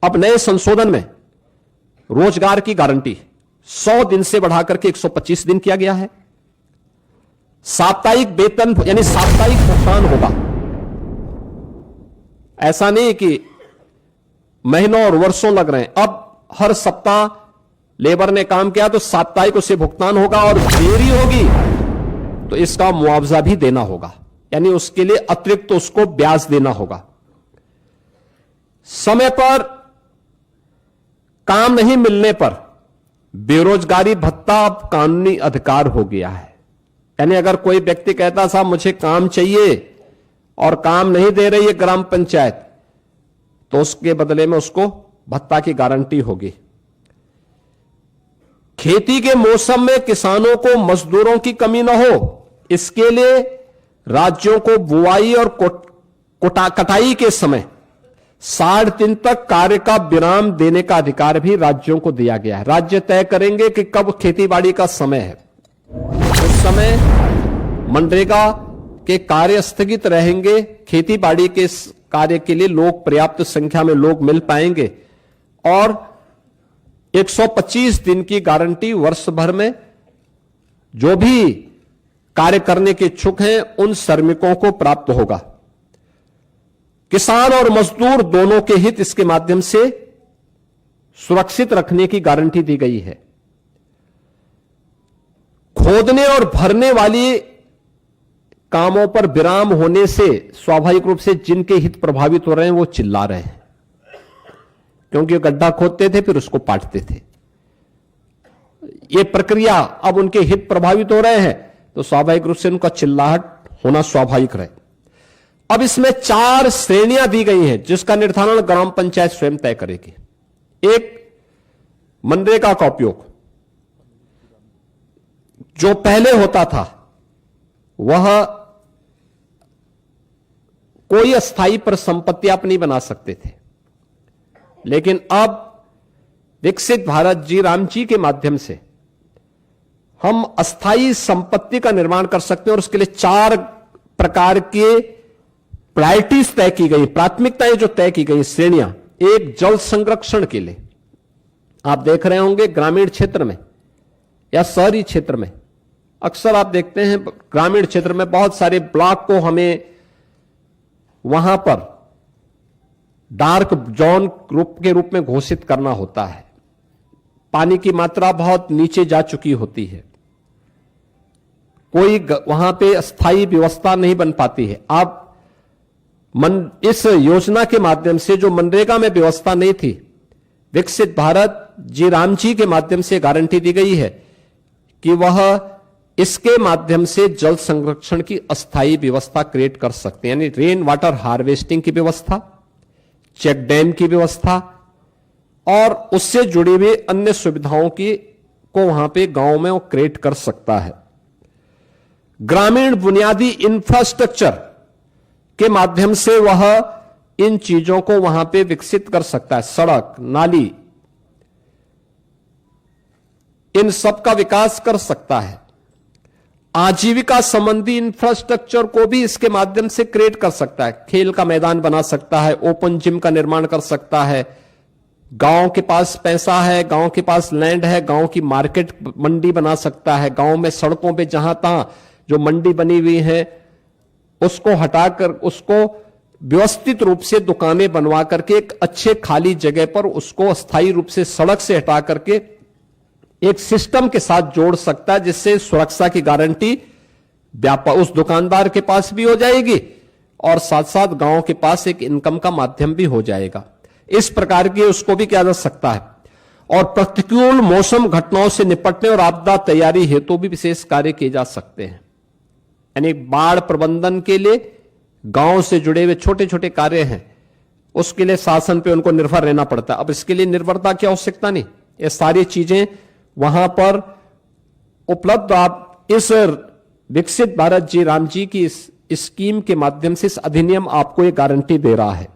अब नए संशोधन में रोजगार की गारंटी 100 दिन से बढ़ाकर के 125 दिन किया गया है। साप्ताहिक वेतन यानी साप्ताहिक भुगतान होगा। ऐसा नहीं कि महीनों और वर्षों लग रहे हैं। अब हर सप्ताह लेबर ने काम किया तो साप्ताहिक उसे भुगतान होगा, और देरी होगी तो इसका मुआवजा भी देना होगा, यानी उसके लिए अतिरिक्त उसको ब्याज देना होगा। समय पर काम नहीं मिलने पर बेरोजगारी भत्ता अब कानूनी अधिकार हो गया है। यानी अगर कोई व्यक्ति कहता साहब मुझे काम चाहिए और काम नहीं दे रही है ग्राम पंचायत, तो उसके बदले में उसको भत्ता की गारंटी होगी। खेती के मौसम में किसानों को मजदूरों की कमी न हो, इसके लिए राज्यों को बुआई और कटाई के समय 60 दिन तक कार्य का विराम देने का अधिकार भी राज्यों को दिया गया है। राज्य तय करेंगे कि कब खेतीबाड़ी का समय है, उस समय मनरेगा के कार्य स्थगित रहेंगे। खेतीबाड़ी के कार्य के लिए लोग पर्याप्त संख्या में लोग मिल पाएंगे, और 125 दिन की गारंटी वर्ष भर में जो भी कार्य करने के इच्छुक हैं उन श्रमिकों को प्राप्त होगा। किसान और मजदूर दोनों के हित इसके माध्यम से सुरक्षित रखने की गारंटी दी गई है। खोदने और भरने वाली कामों पर विराम होने से स्वाभाविक रूप से जिनके हित प्रभावित हो रहे हैं वो चिल्ला रहे हैं, क्योंकि गड्ढा खोदते थे फिर उसको पाटते थे। ये प्रक्रिया अब उनके हित प्रभावित हो रहे हैं तो स्वाभाविक रूप से उनका चिल्लाहट होना स्वाभाविक रहे। अब इसमें 4 श्रेणियां दी गई हैं जिसका निर्धारण ग्राम पंचायत स्वयं तय करेगी। एक, मनरेगा का उपयोग जो पहले होता था वह कोई अस्थाई पर संपत्ति आप नहीं बना सकते थे, लेकिन अब विकसित भारत जी राम जी के माध्यम से हम अस्थाई संपत्ति का निर्माण कर सकते हैं, और उसके लिए 4 प्रकार के प्रायोरिटीज तय की गई, प्राथमिकताएं जो तय की गई, श्रेणियां। एक, जल संरक्षण के लिए आप देख रहे होंगे ग्रामीण क्षेत्र में या शहरी क्षेत्र में अक्सर आप देखते हैं ग्रामीण क्षेत्र में बहुत सारे ब्लॉक को हमें वहां पर डार्क जोन के रूप में घोषित करना होता है। पानी की मात्रा बहुत नीचे जा चुकी होती है, कोई वहां पे अस्थायी व्यवस्था नहीं बन पाती है। आप इस योजना के माध्यम से जो मनरेगा में व्यवस्था नहीं थी, विकसित भारत जी राम जी के माध्यम से गारंटी दी गई है कि वह इसके माध्यम से जल संरक्षण की अस्थायी व्यवस्था क्रिएट कर सकते हैं, यानी रेन वाटर हार्वेस्टिंग की व्यवस्था, चेक डैम की व्यवस्था और उससे जुड़ी हुई अन्य सुविधाओं की को वहां पे गांव में वो क्रिएट कर सकता है। ग्रामीण बुनियादी इंफ्रास्ट्रक्चर के माध्यम से वह इन चीजों को वहां पे विकसित कर सकता है, सड़क, नाली, इन सब का विकास कर सकता है। आजीविका संबंधी इंफ्रास्ट्रक्चर को भी इसके माध्यम से क्रिएट कर सकता है, खेल का मैदान बना सकता है, ओपन जिम का निर्माण कर सकता है। गांव के पास पैसा है, गांव के पास लैंड है, गांव की मार्केट मंडी बना सकता है। गांव में सड़कों पे जहां तहां जो मंडी बनी हुई है उसको हटाकर उसको व्यवस्थित रूप से दुकानें बनवा करके एक अच्छे खाली जगह पर उसको अस्थायी रूप से सड़क से हटा करके एक सिस्टम के साथ जोड़ सकता है, जिससे सुरक्षा की गारंटी उस दुकानदार के पास भी हो जाएगी और साथ साथ गांव के पास एक इनकम का माध्यम भी हो जाएगा। इस प्रकार की उसको भी किया जा सकता है। और प्रतिकूल मौसम घटनाओं से निपटने और आपदा तैयारी हेतु भी विशेष कार्य किए जा सकते हैं, यानी बाढ़ प्रबंधन के लिए गांव से जुड़े हुए छोटे छोटे कार्य हैं, उसके लिए शासन पे उनको निर्भर रहना पड़ता है। अब इसके लिए निर्भरता की आवश्यकता नहीं, ये सारी चीजें वहां पर उपलब्ध। आप इस विकसित भारत जी राम जी की इस स्कीम के माध्यम से इस अधिनियम आपको ये गारंटी दे रहा है।